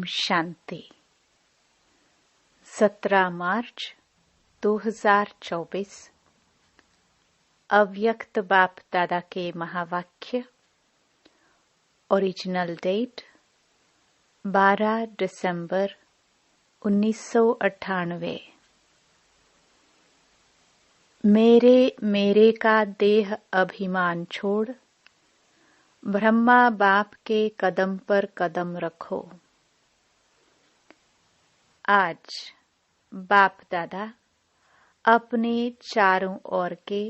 शांति। 17 मार्च 2024 अव्यक्त बाप दादा के महावाक्य। ओरिजिनल डेट 12 दिसंबर 1998। मेरे का देह अभिमान छोड़ ब्रह्मा बाप के कदम पर कदम रखो। आज बाप दादा अपने चारों ओर के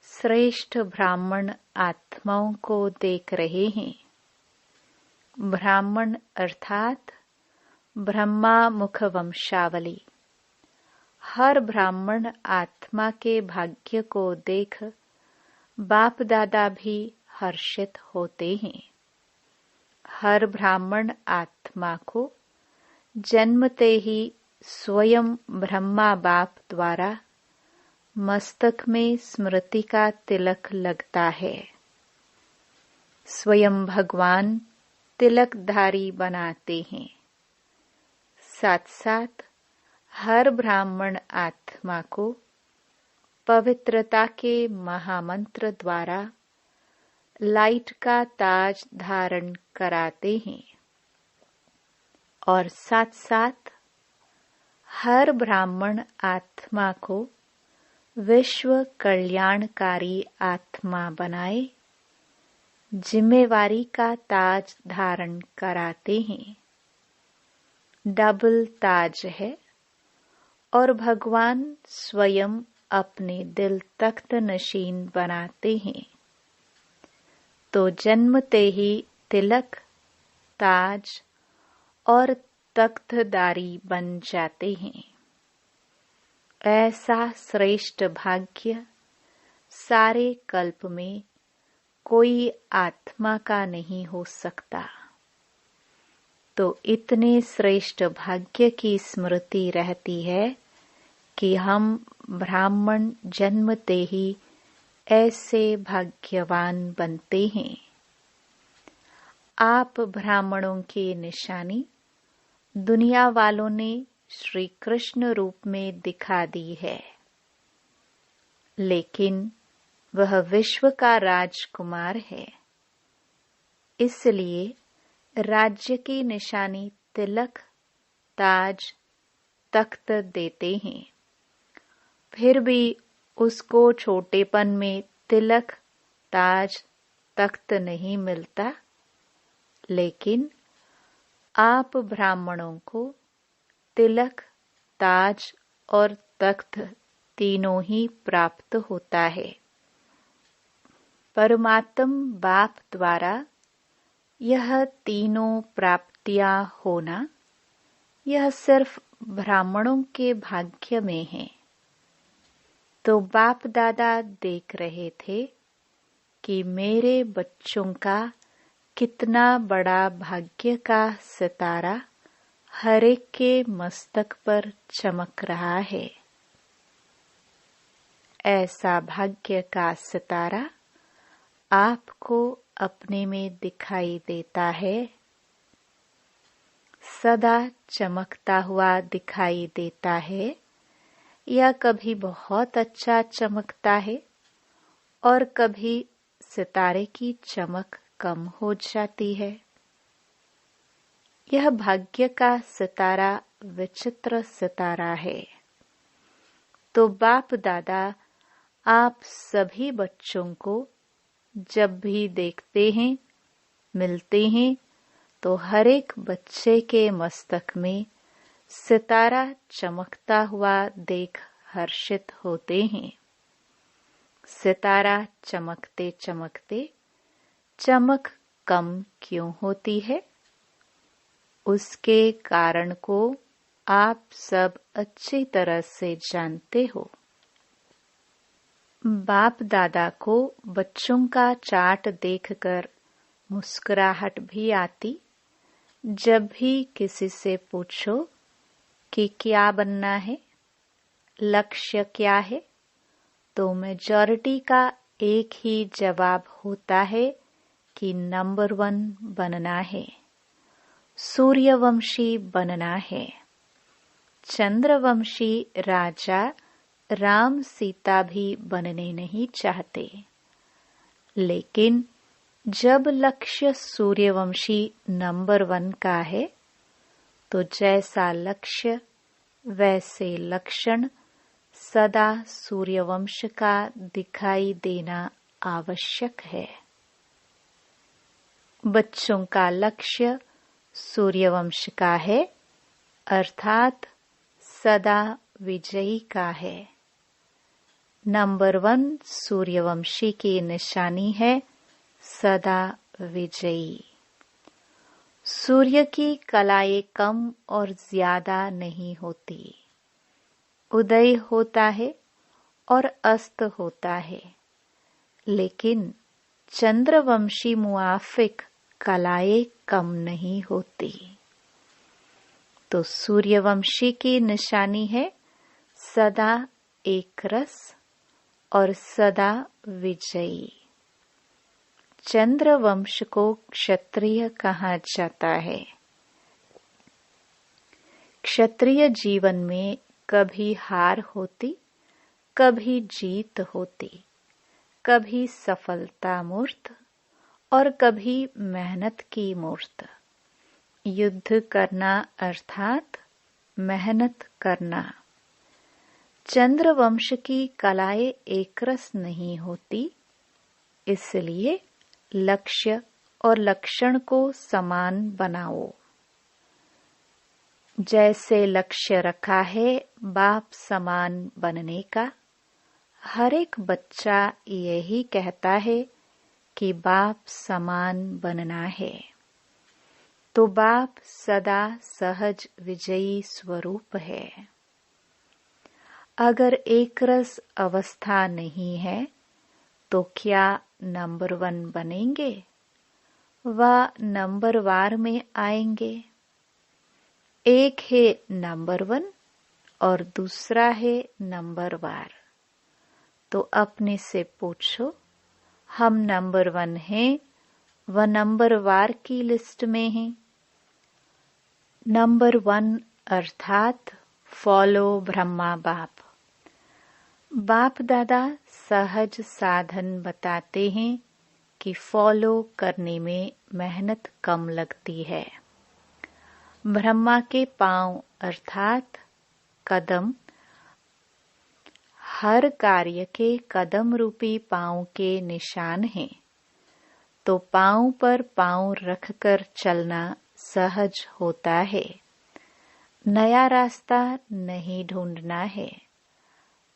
श्रेष्ठ ब्राह्मण आत्माओं को देख रहे हैं। ब्राह्मण अर्थात ब्रह्मा मुख वंशावली। हर ब्राह्मण आत्मा के भाग्य को देख बाप दादा भी हर्षित होते हैं। हर ब्राह्मण आत्मा को जन्मते ही स्वयं ब्रह्मा बाप द्वारा मस्तक में स्मृति का तिलक लगता है। स्वयं भगवान तिलकधारी बनाते हैं। साथ साथ हर ब्राह्मण आत्मा को पवित्रता के महामंत्र द्वारा लाइट का ताज धारण कराते हैं और साथ साथ हर ब्राह्मण आत्मा को विश्व कल्याणकारी आत्मा बनाए जिम्मेवारी का ताज धारण कराते हैं। डबल ताज है और भगवान स्वयं अपने दिल तख्त नशीन बनाते हैं। तो जन्मते ही तिलक, ताज और तख्तदारी बन जाते हैं। ऐसा श्रेष्ठ भाग्य सारे कल्प में कोई आत्मा का नहीं हो सकता। तो इतने श्रेष्ठ भाग्य की स्मृति रहती है कि हम ब्राह्मण जन्मते ही ऐसे भाग्यवान बनते हैं। आप ब्राह्मणों की निशानी दुनिया वालों ने श्री कृष्ण रूप में दिखा दी है, लेकिन वह विश्व का राजकुमार है। इसलिए राज्य की निशानी तिलक, ताज, तख्त देते हैं। फिर भी उसको छोटेपन में तिलक, ताज, तख्त नहीं मिलता, लेकिन आप ब्राह्मणों को तिलक, ताज और तख्त तीनों ही प्राप्त होता है। परमात्म बाप द्वारा यह तीनों प्राप्तियां होना यह सिर्फ ब्राह्मणों के भाग्य में है। तो बाप दादा देख रहे थे कि मेरे बच्चों का कितना बड़ा भाग्य का सितारा हर एक के मस्तक पर चमक रहा है। ऐसा भाग्य का सितारा आपको अपने में दिखाई देता है। सदा चमकता हुआ दिखाई देता है या कभी बहुत अच्छा चमकता है और कभी सितारे की चमक कम हो जाती है। यह भाग्य का सितारा विचित्र सितारा है। तो बाप दादा आप सभी बच्चों को जब भी देखते हैं, मिलते हैं, तो हर एक बच्चे के मस्तक में सितारा चमकता हुआ देख हर्षित होते हैं। सितारा चमकते चमकते चमक कम क्यों होती है? उसके कारण को आप सब अच्छी तरह से जानते हो। बाप दादा को बच्चों का चार्ट देखकर मुस्कुराहट भी आती। जब भी किसी से पूछो कि क्या बनना है, लक्ष्य क्या है, तो मेजॉरिटी का एक ही जवाब होता है कि नंबर 1 बनना है। सूर्यवंशी बनना है। चंद्रवंशी राजा राम सीता भी बनने नहीं चाहते, लेकिन जब लक्ष्य सूर्यवंशी नंबर 1 का है, तो जैसा लक्ष्य वैसे लक्षण सदा सूर्यवंश का दिखाई देना आवश्यक है। बच्चों का लक्ष्य सूर्यवंश का है, अर्थात सदा विजयी का है। नंबर 1 सूर्यवंशी की निशानी है सदा विजयी। सूर्य की कलाएं कम और ज्यादा नहीं होती। उदय होता है और अस्त होता है, लेकिन चंद्रवंशी मुआफिक कलाएं कम नहीं होती। तो सूर्यवंशी की निशानी है सदा एक रस और सदा विजयी। चंद्रवंश को क्षत्रिय कहा जाता है। क्षत्रिय जीवन में कभी हार होती, कभी जीत होती, कभी सफलता मूर्त और कभी मेहनत की मूर्त। युद्ध करना अर्थात मेहनत करना। चंद्रवंश की कलाएं एकरस नहीं होती, इसलिए लक्ष्य और लक्षण को समान बनाओ। जैसे लक्ष्य रखा है बाप समान बनने का, हर एक बच्चा यही कहता है कि बाप समान बनना है। तो बाप सदा सहज विजयी स्वरूप है। अगर एकरस अवस्था नहीं है, तो क्या नंबर 1 बनेंगे व नंबर वार में आएंगे? एक है नंबर 1 और दूसरा है नंबर वार। तो अपने से पूछो, हम नंबर 1 हैं व नंबर वार की लिस्ट में हैं। नंबर 1 अर्थात फॉलो ब्रह्मा बाप। बाप दादा सहज साधन बताते हैं कि फॉलो करने में मेहनत कम लगती है। ब्रह्मा के पांव अर्थात कदम, हर कार्य के कदम रूपी पांव के निशान हैं। तो पांव पर पांव रखकर चलना सहज होता है। नया रास्ता नहीं ढूंढना है।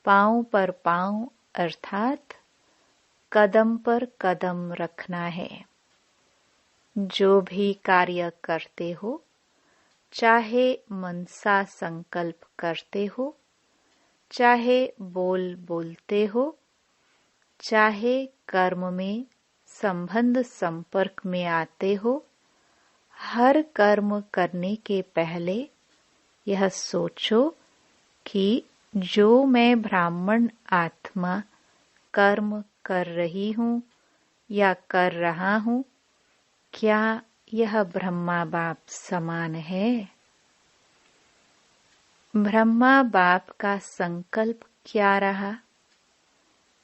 पांव पर पांव अर्थात कदम पर कदम रखना है। जो भी कार्य करते हो, चाहे मनसा संकल्प करते हो, चाहे बोलते हो, चाहे कर्म में संबंध संपर्क में आते हो, हर कर्म करने के पहले यह सोचो कि जो मैं ब्राह्मण आत्मा कर्म कर रही हूँ या कर रहा हूँ, क्या यह ब्रह्मा बाप समान है? ब्रह्मा बाप का संकल्प क्या रहा,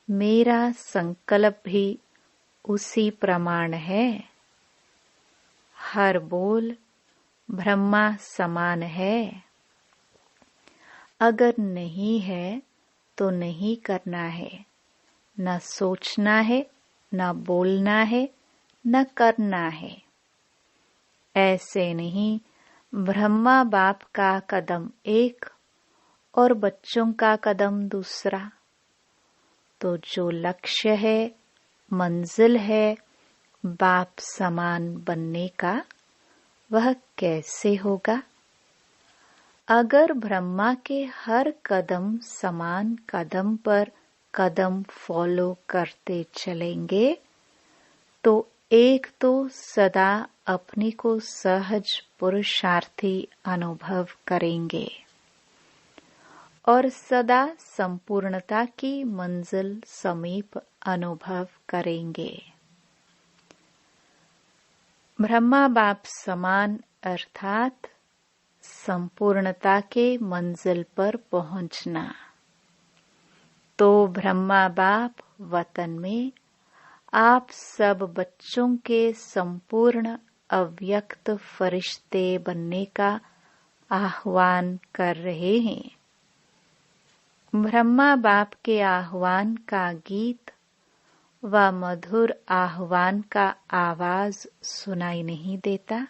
मेरा संकल्प भी उसी प्रमाण है। हर बोल ब्रह्मा समान है। अगर नहीं है तो नहीं करना है, न सोचना है, न बोलना है, न करना है। ऐसे नहीं ब्रह्मा बाप का कदम एक और बच्चों का कदम दूसरा। तो जो लक्ष्य है, मंजिल है बाप समान बनने का, वह कैसे होगा? अगर ब्रह्मा के हर कदम समान कदम पर कदम फॉलो करते चलेंगे, तो एक तो सदा अपने को सहज पुरुषार्थी अनुभव करेंगे और सदा संपूर्णता की मंजिल समीप अनुभव करेंगे। ब्रह्मा बाप समान अर्थात संपूर्णता के मंजिल पर पहुंचना। तो ब्रह्मा बाप वतन में आप सब बच्चों के संपूर्ण अव्यक्त फरिश्ते बनने का आह्वान कर रहे हैं। ब्रह्मा बाप के आह्वान का गीत व मधुर आह्वान का आवाज सुनाई नहीं देता।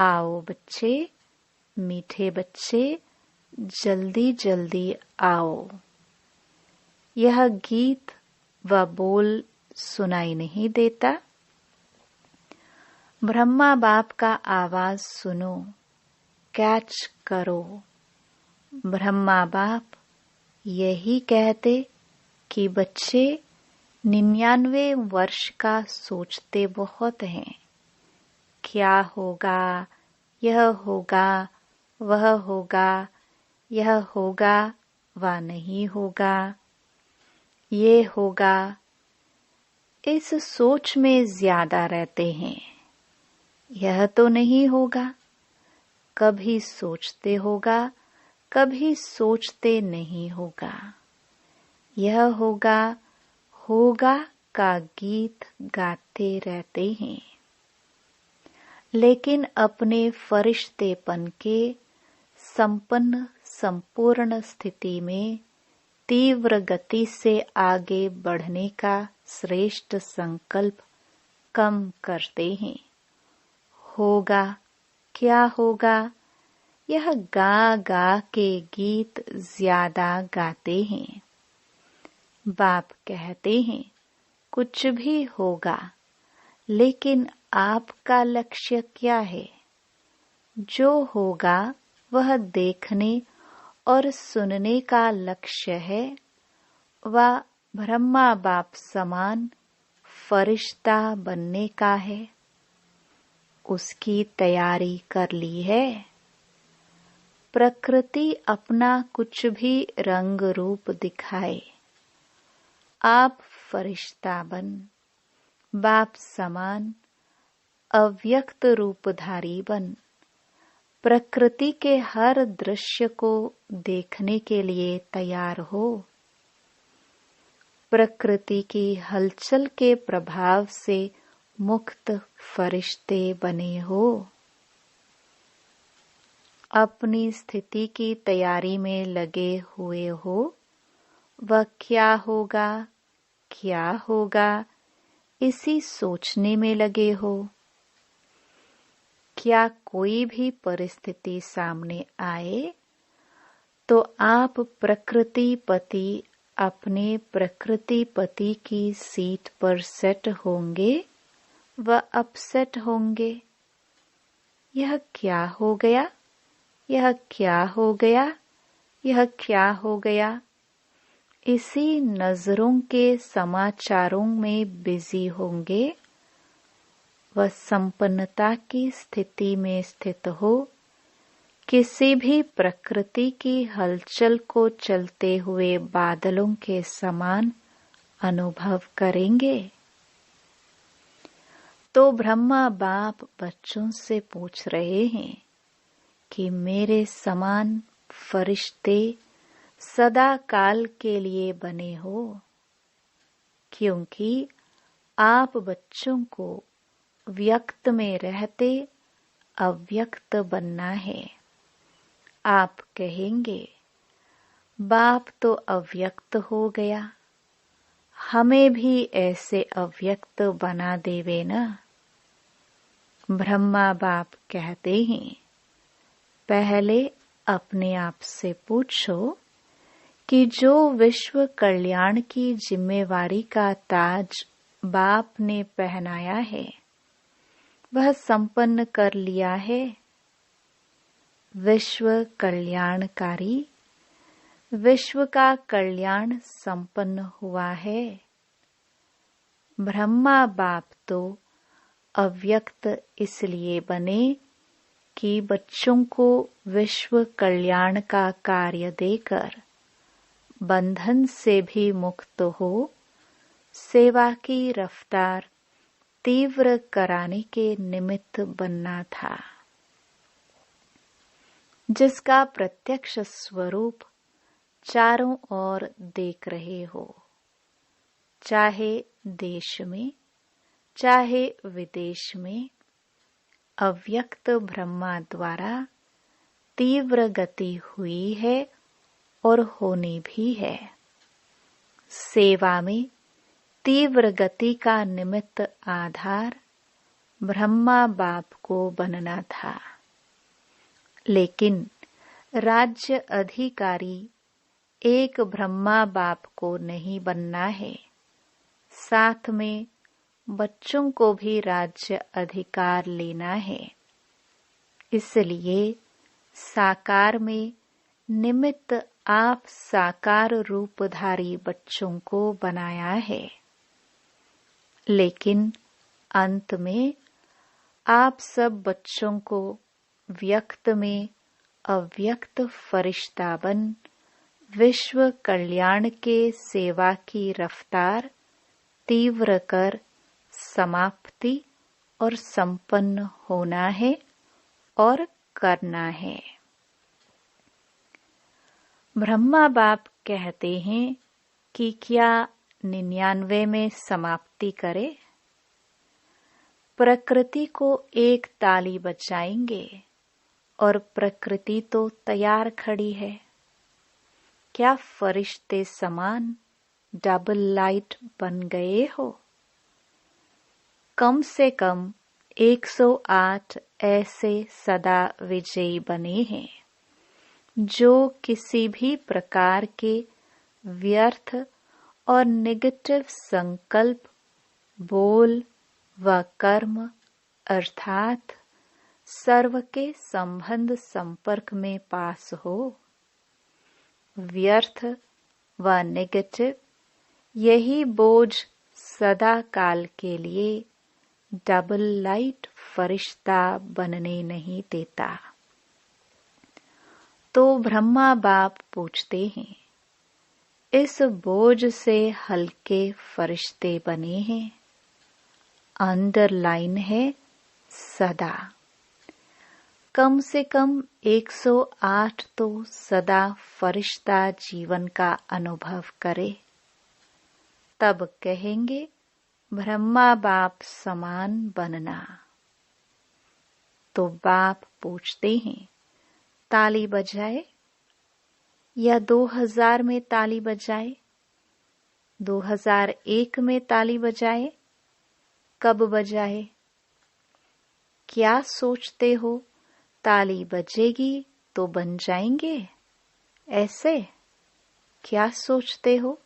आओ बच्चे, मीठे बच्चे, जल्दी जल्दी आओ। यह गीत व बोल सुनाई नहीं देता। ब्रह्मा बाप का आवाज सुनो, कैच करो। ब्रह्मा बाप यही कहते कि बच्चे 99 वर्ष का सोचते बहुत हैं। क्या होगा, यह होगा, वह होगा, यह होगा व नहीं होगा, ये होगा, इस सोच में ज्यादा रहते हैं। यह तो नहीं होगा, कभी सोचते होगा, कभी सोचते नहीं होगा। यह होगा, होगा का गीत गाते रहते हैं। लेकिन अपने फरिश्तेपन के संपन्न संपूर्ण स्थिति में तीव्र गति से आगे बढ़ने का श्रेष्ठ संकल्प कम करते हैं। होगा, क्या होगा, यह गा गा के गीत ज्यादा गाते हैं। बाप कहते हैं कुछ भी होगा, लेकिन आपका लक्ष्य क्या है? जो होगा वह देखने और सुनने का लक्ष्य है व ब्रह्मा बाप समान फरिश्ता बनने का है। उसकी तैयारी कर ली है। प्रकृति अपना कुछ भी रंग रूप दिखाए, आप फरिश्ता बन बाप समान अव्यक्त रूपधारी बन प्रकृति के हर दृश्य को देखने के लिए तैयार हो। प्रकृति की हलचल के प्रभाव से मुक्त फरिश्ते बने हो। अपनी स्थिति की तैयारी में लगे हुए हो। वह क्या होगा, क्या होगा, इसी सोचने में लगे हो। क्या कोई भी परिस्थिति सामने आए तो आप प्रकृति पति अपने प्रकृति पति की सीट पर सेट होंगे व अपसेट होंगे। यह क्या हो गया, यह क्या हो गया, यह क्या हो गया, इसी नजरों के समाचारों में बिजी होंगे। वह संपन्नता की स्थिति में स्थित हो, किसी भी प्रकृति की हलचल को चलते हुए बादलों के समान अनुभव करेंगे। तो ब्रह्मा बाप बच्चों से पूछ रहे हैं कि मेरे समान फरिश्ते सदा काल के लिए बने हो, क्योंकि आप बच्चों को व्यक्त में रहते अव्यक्त बनना है। आप कहेंगे बाप तो अव्यक्त हो गया, हमें भी ऐसे अव्यक्त बना देवे न। ब्रह्मा बाप कहते हैं पहले अपने आप से पूछो कि जो विश्व कल्याण की जिम्मेवारी का ताज बाप ने पहनाया है वह संपन्न कर लिया है। विश्व कल्याणकारी, विश्व का कल्याण संपन्न हुआ है। ब्रह्मा बाप तो अव्यक्त इसलिए बने कि बच्चों को विश्व कल्याण का कार्य देकर बंधन से भी मुक्त हो सेवा की रफ्तार तीव्र कराने के निमित्त बनना था, जिसका प्रत्यक्ष स्वरूप चारों ओर देख रहे हो, चाहे देश में चाहे विदेश में। अव्यक्त ब्रह्मा द्वारा तीव्र गति हुई है और होनी भी है। सेवा में तीव्र गति का निमित्त आधार ब्रह्मा बाप को बनना था, लेकिन राज्य अधिकारी एक ब्रह्मा बाप को नहीं बनना है, साथ में बच्चों को भी राज्य अधिकार लेना है। इसलिए साकार में निमित्त आप साकार रूपधारी बच्चों को बनाया है, लेकिन अंत में आप सब बच्चों को व्यक्त में अव्यक्त फरिश्ता बन विश्व कल्याण के सेवा की रफ्तार तीव्र कर समाप्ति और संपन्न होना है और करना है। ब्रह्मा बाप कहते हैं कि क्या 99 में समाप्ति करे? प्रकृति को एक ताली बजाएंगे और प्रकृति तो तैयार खड़ी है। क्या फरिश्ते समान डबल लाइट बन गए हो? कम से कम 108 ऐसे सदा विजयी बने हैं, जो किसी भी प्रकार के व्यर्थ और नेगेटिव संकल्प, बोल व कर्म अर्थात सर्व के संबंध संपर्क में पास हो। व्यर्थ व नेगेटिव यही बोझ सदा काल के लिए डबल लाइट फरिश्ता बनने नहीं देता। तो ब्रह्मा बाप पूछते हैं, इस बोझ से हल्के फरिश्ते बने हैं? अंडरलाइन है सदा। कम से कम 108 तो सदा फरिश्ता जीवन का अनुभव करे, तब कहेंगे ब्रह्मा बाप समान बनना। तो बाप पूछते हैं, ताली बजाए या 2000 में ताली बजाए, 2001 में ताली बजाए, कब बजाए? क्या सोचते हो ताली बजेगी तो बन जाएंगे? ऐसे क्या सोचते हो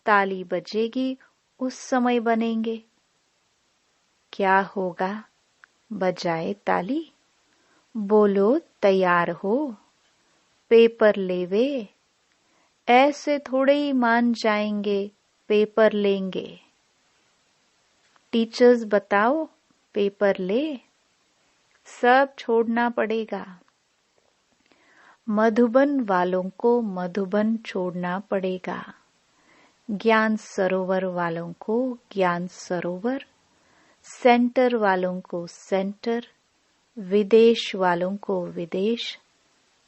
ताली बजेगी उस समय बनेंगे? क्या होगा? बजाए ताली, बोलो तैयार हो, पेपर लेवे। ऐसे थोड़े ही मान जाएंगे पेपर लेंगे। टीचर्स बताओ पेपर ले, सब छोड़ना पड़ेगा। मधुबन वालों को मधुबन छोड़ना पड़ेगा, ज्ञान सरोवर वालों को ज्ञान सरोवर, सेंटर वालों को सेंटर, विदेश वालों को विदेश,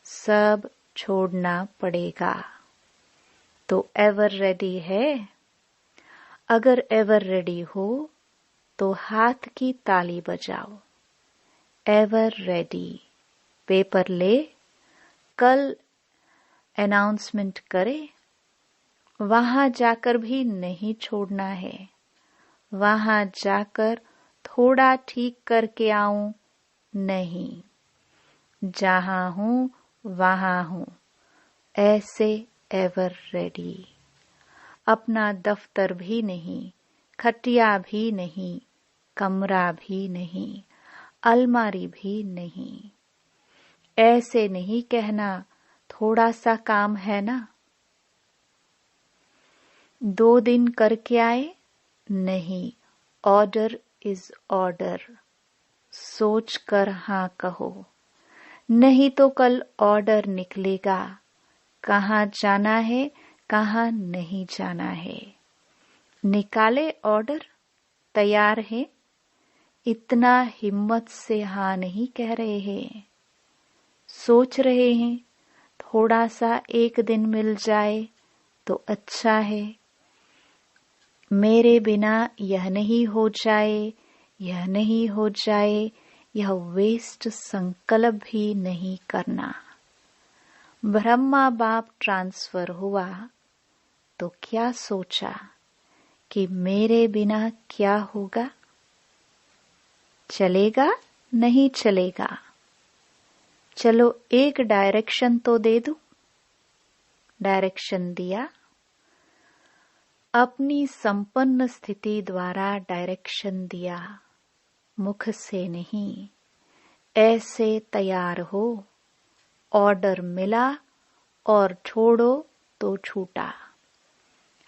सब छोड़ना पड़ेगा। तो एवर रेडी है? अगर एवर रेडी हो तो हाथ की ताली बजाओ। एवर रेडी, पेपर ले, कल अनाउंसमेंट करे। वहां जाकर भी नहीं छोड़ना है, वहां जाकर थोड़ा ठीक करके आऊं नहीं, जहां हूं वहां हूं, ऐसे एवर रेडी। अपना दफ्तर भी नहीं, खटिया भी नहीं, कमरा भी नहीं, अलमारी भी नहीं। ऐसे नहीं कहना थोड़ा सा काम है ना, 2 दिन करके आए, नहीं, ऑर्डर इज ऑर्डर। सोच कर हाँ कहो, नहीं तो कल ऑर्डर निकलेगा, कहाँ जाना है कहाँ नहीं जाना है। निकाले ऑर्डर, तैयार है इतना हिम्मत से हाँ नहीं कह रहे हैं। सोच रहे हैं थोड़ा सा एक दिन मिल जाए तो अच्छा है, मेरे बिना यह नहीं हो जाए, यह नहीं हो जाए, यह वेस्ट संकल्प भी नहीं करना। ब्रह्मा बाप ट्रांसफर हुआ तो क्या सोचा कि मेरे बिना क्या होगा, चलेगा नहीं चलेगा। चलो एक डायरेक्शन तो दे दूं। डायरेक्शन दिया, अपनी संपन्न स्थिति द्वारा डायरेक्शन दिया, मुख से नहीं। ऐसे तैयार हो, ऑर्डर मिला और छोड़ो तो छूटा।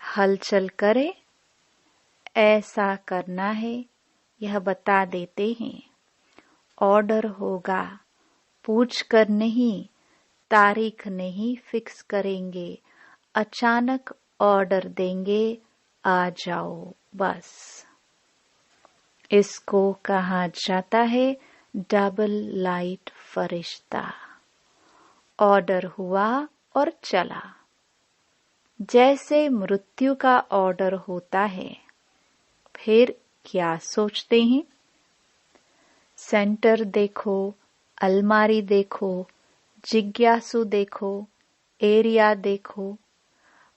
हलचल करे, ऐसा करना है यह बता देते हैं। ऑर्डर होगा, पूछ कर नहीं, तारीख नहीं फिक्स करेंगे, अचानक ऑर्डर देंगे, आ जाओ बस। इसको कहा जाता है डबल लाइट फरिश्ता। ऑर्डर हुआ और चला। जैसे मृत्यु का ऑर्डर होता है, फिर क्या सोचते हैं? सेंटर देखो, अलमारी देखो, जिज्ञासु देखो, एरिया देखो।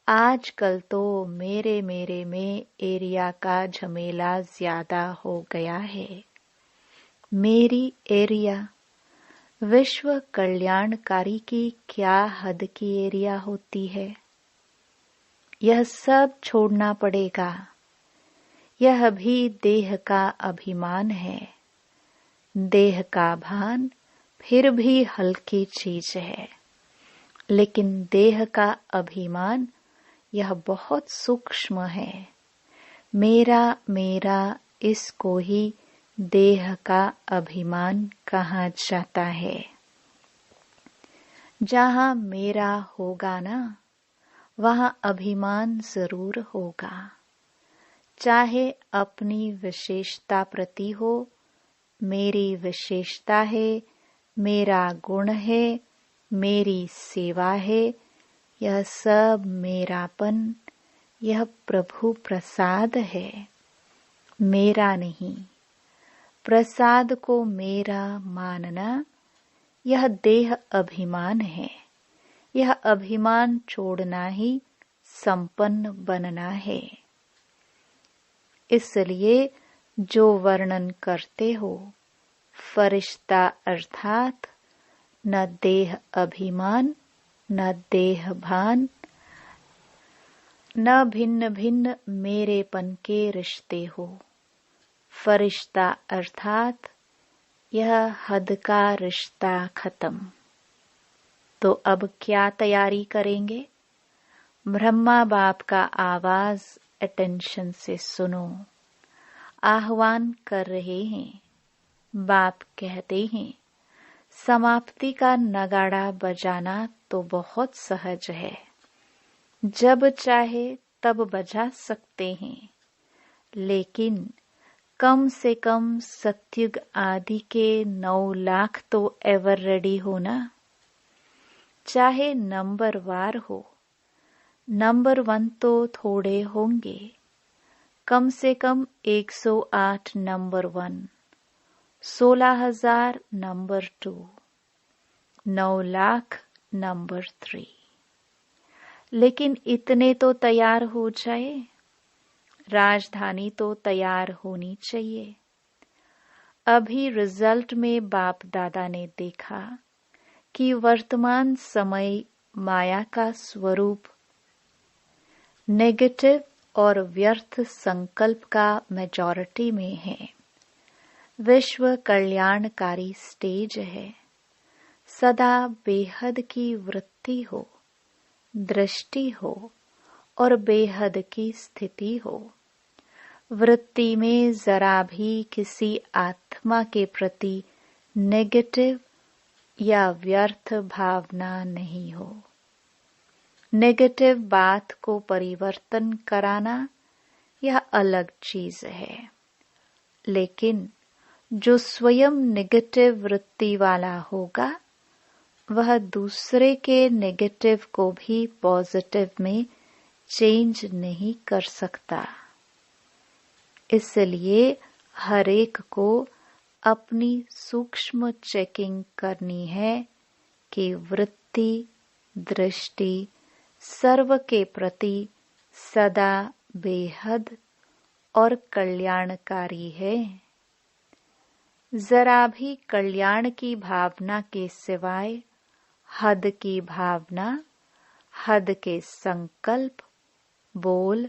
आजकल तो मेरे में एरिया का झमेला ज्यादा हो गया है। मेरी एरिया, विश्व कल्याणकारी की क्या हद की एरिया होती है? यह सब छोड़ना पड़ेगा। यह भी देह का अभिमान है। देह का भान फिर भी हल्की चीज है, लेकिन देह का अभिमान यह बहुत सूक्ष्म है। मेरा मेरा, इसको ही देह का अभिमान कहा जाता है। जहाँ मेरा होगा ना, वहाँ अभिमान जरूर होगा। चाहे अपनी विशेषता प्रति हो, मेरी विशेषता है, मेरा गुण है, मेरी सेवा है, यह सब मेरापन, यह प्रभु प्रसाद है, मेरा नहीं। प्रसाद को मेरा मानना यह देह अभिमान है। यह अभिमान छोड़ना ही संपन्न बनना है। इसलिए जो वर्णन करते हो, फरिश्ता अर्थात न देह अभिमान, न देह भान, न भिन्न भिन्न मेरेपन के रिश्ते हो। फरिश्ता अर्थात यह हद का रिश्ता खत्म। तो अब क्या तैयारी करेंगे? ब्रह्मा बाप का आवाज अटेंशन से सुनो। आह्वान कर रहे हैं। बाप कहते हैं, समाप्ति का नगाड़ा बजाना तो बहुत सहज है, जब चाहे तब बजा सकते हैं, लेकिन कम से कम सत्युग आदि के 9 लाख तो एवर रेडी हो ना। चाहे नंबर वार हो, नंबर 1 तो थोड़े होंगे। कम से कम 108 नंबर 1, 16,000 नंबर 2, 9 लाख नंबर 3। लेकिन इतने तो तैयार हो जाए। राजधानी तो तैयार होनी चाहिए। अभी रिजल्ट में बाप दादा ने देखा कि वर्तमान समय माया का स्वरूप नेगेटिव और व्यर्थ संकल्प का मेजॉरिटी में है। विश्व कल्याणकारी स्टेज है। सदा बेहद की वृत्ति हो, दृष्टि हो और बेहद की स्थिति हो। वृत्ति में जरा भी किसी आत्मा के प्रति नेगेटिव या व्यर्थ भावना नहीं हो। नेगेटिव बात को परिवर्तन कराना यह अलग चीज है, लेकिन जो स्वयं नेगेटिव वृत्ति वाला होगा वह दूसरे के नेगेटिव को भी पॉजिटिव में चेंज नहीं कर सकता। इसलिए हर एक को अपनी सूक्ष्म चेकिंग करनी है कि वृत्ति दृष्टि सर्व के प्रति सदा बेहद और कल्याणकारी है। जरा भी कल्याण की भावना के सिवाय हद की भावना, हद के संकल्प, बोल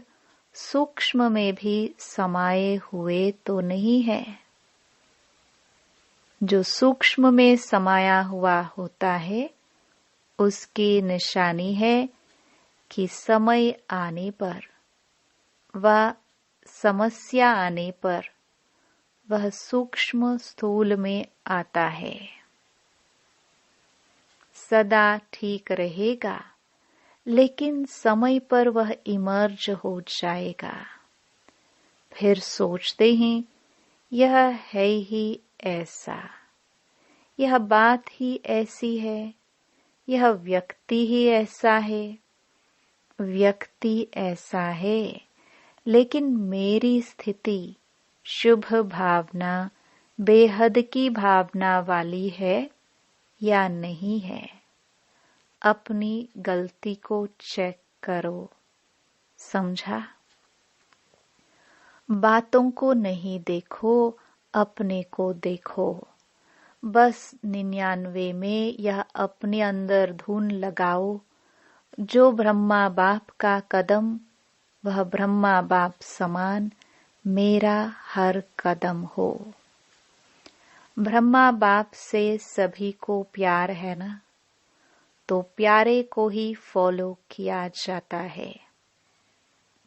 सूक्ष्म में भी समाये हुए तो नहीं है। जो सूक्ष्म में समाया हुआ होता है उसकी निशानी है कि समय आने पर व समस्या आने पर वह सूक्ष्म स्थूल में आता है। सदा ठीक रहेगा लेकिन समय पर वह इमर्ज हो जाएगा। फिर सोचते हैं यह है ही ऐसा, यह बात ही ऐसी है, यह व्यक्ति ही ऐसा है, व्यक्ति ऐसा है, लेकिन मेरी स्थिति शुभ भावना बेहद की भावना वाली है या नहीं है। अपनी गलती को चेक करो। समझा? बातों को नहीं देखो, अपने को देखो। बस 99 में यह अपने अंदर धुन लगाओ, जो ब्रह्मा बाप का कदम वह ब्रह्मा बाप समान मेरा हर कदम हो। ब्रह्मा बाप से सभी को प्यार है ना, तो प्यारे को ही फॉलो किया जाता है।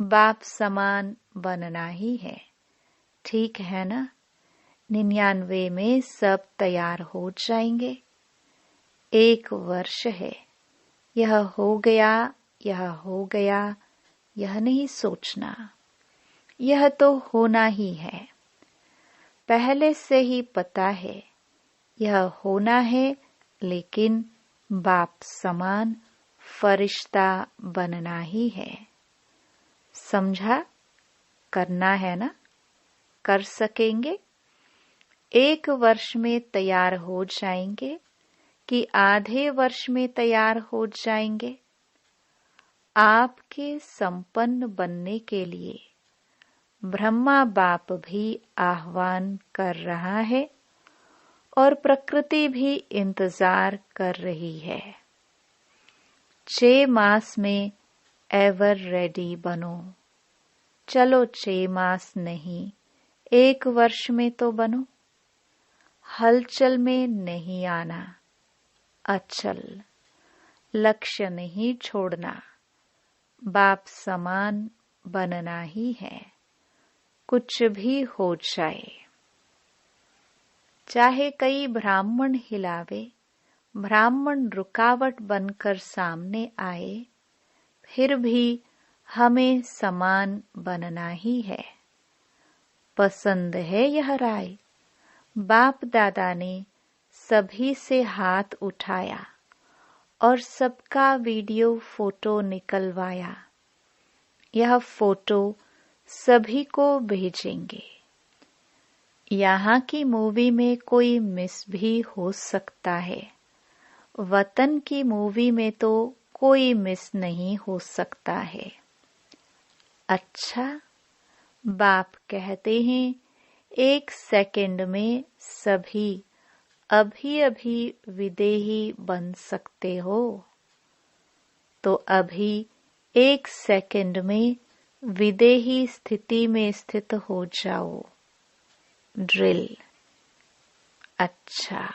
बाप समान बनना ही है, ठीक है ना? 99 में सब तैयार हो जाएंगे। 1 वर्ष है, यह हो गया, यह हो गया, यह नहीं सोचना, यह तो होना ही है। पहले से ही पता है यह होना है, लेकिन बाप समान फरिश्ता बनना ही है। समझा? करना है ना? कर सकेंगे? 1 वर्ष में तैयार हो जाएंगे कि आधे वर्ष में तैयार हो जाएंगे? आपके संपन्न बनने के लिए ब्रह्मा बाप भी आह्वान कर रहा है और प्रकृति भी इंतजार कर रही है। 6 मास में एवर रेडी बनो। चलो 6 मास नहीं, 1 वर्ष में तो बनो। हलचल में नहीं आना, अचल। लक्ष्य नहीं छोड़ना, बाप समान बनना ही है, कुछ भी हो जाए। चाहे कई ब्राह्मण हिलावे, ब्राह्मण रुकावट बनकर सामने आए, फिर भी हमें समान बनना ही है। पसंद है यह राय? बाप दादा ने सभी से हाथ उठाया और सबका वीडियो फोटो निकलवाया। यह फोटो सभी को भेजेंगे। यहाँ की मूवी में कोई मिस भी हो सकता है, वतन की मूवी में तो कोई मिस नहीं हो सकता है। अच्छा, बाप कहते हैं 1 सेकंड में सभी अभी अभी विदेही बन सकते हो, तो अभी 1 सेकंड में विदेही स्थिति में स्थित हो जाओ। ड्रिल। अच्छा,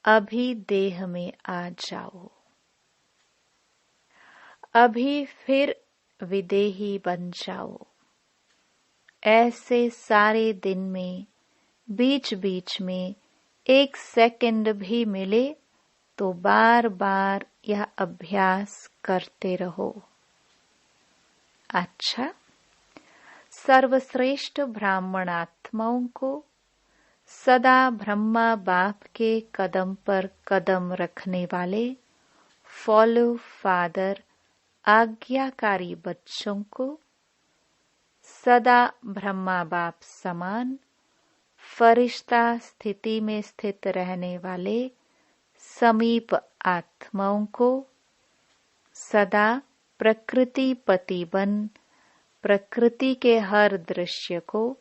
अभी देह में आ जाओ। अभी फिर विदेही बन जाओ। ऐसे सारे दिन में बीच बीच में 1 सेकंड भी मिले तो बार बार यह अभ्यास करते रहो। अच्छा, सर्वश्रेष्ठ ब्राह्मण आत्माओं को सदा ब्रह्मा बाप के कदम पर कदम रखने वाले फॉलो फादर आज्ञाकारी बच्चों को, सदा ब्रह्मा बाप समान फरिश्ता स्थिति में स्थित रहने वाले समीप आत्माओं को, सदा प्रकृति पति बन प्रकृति के हर दृश्य को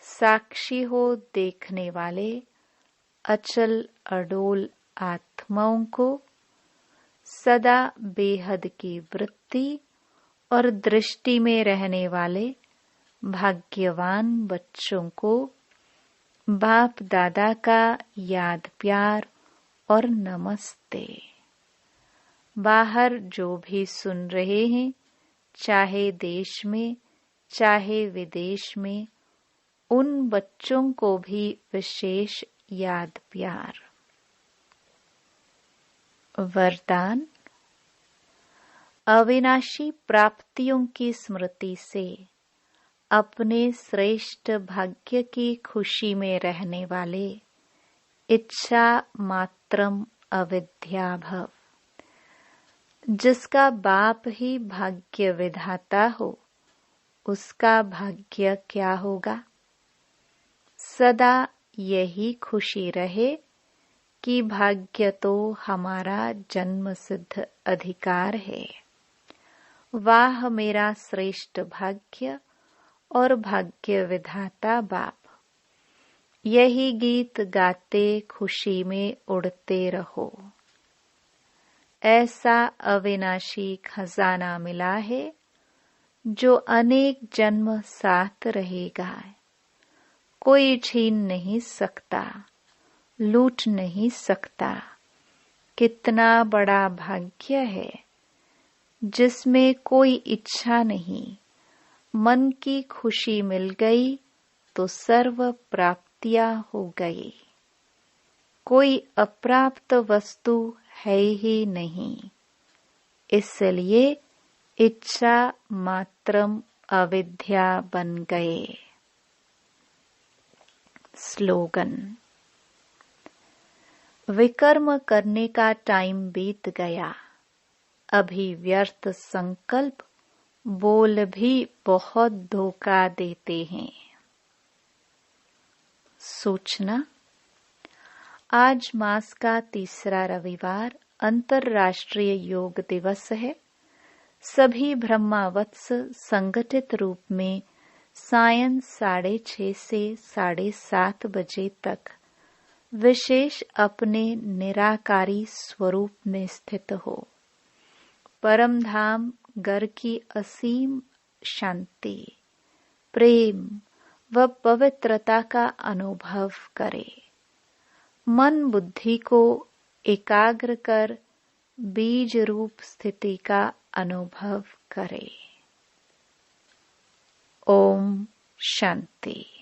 साक्षी हो देखने वाले अचल अडोल आत्माओं को, सदा बेहद की वृत्ति और दृष्टि में रहने वाले भाग्यवान बच्चों को बाप दादा का याद प्यार और नमस्ते। बाहर जो भी सुन रहे हैं, चाहे देश में चाहे विदेश में, उन बच्चों को भी विशेष याद प्यार। वरदान। अविनाशी प्राप्तियों की स्मृति से अपने श्रेष्ठ भाग्य की खुशी में रहने वाले इच्छा मात्रम अविद्या भव, जिसका बाप ही भाग्य विधाता हो, उसका भाग्य क्या होगा। सदा यही खुशी रहे कि भाग्य तो हमारा जन्म सिद्ध अधिकार है। वाह मेरा श्रेष्ठ भाग्य और भाग्य विधाता बाप। यही गीत गाते खुशी में उड़ते रहो। ऐसा अविनाशी खजाना मिला है जो अनेक जन्म साथ रहेगा। कोई छीन नहीं सकता, लूट नहीं सकता। कितना बड़ा भाग्य है जिसमें कोई इच्छा नहीं। मन की खुशी मिल गई तो सर्व प्राप्तियां हो गई। कोई अप्राप्त वस्तु है ही नहीं। इसलिए इच्छा मात्रम अविद्या बन गए। स्लोगन। विकर्म करने का टाइम बीत गया। अभी व्यर्थ संकल्प बोल भी बहुत धोखा देते हैं। सूचना। आज मास का तीसरा रविवार अंतर्राष्ट्रीय योग दिवस है। सभी ब्रह्मावत्स संगठित रूप में सायं 6:30 से 7:30 बजे तक विशेष अपने निराकारी स्वरूप में स्थित हो। परम धाम घर की असीम शांति, प्रेम व पवित्रता का अनुभव करे। मन बुद्धि को एकाग्र कर बीज रूप स्थिति का अनुभव करे। ओम शांति।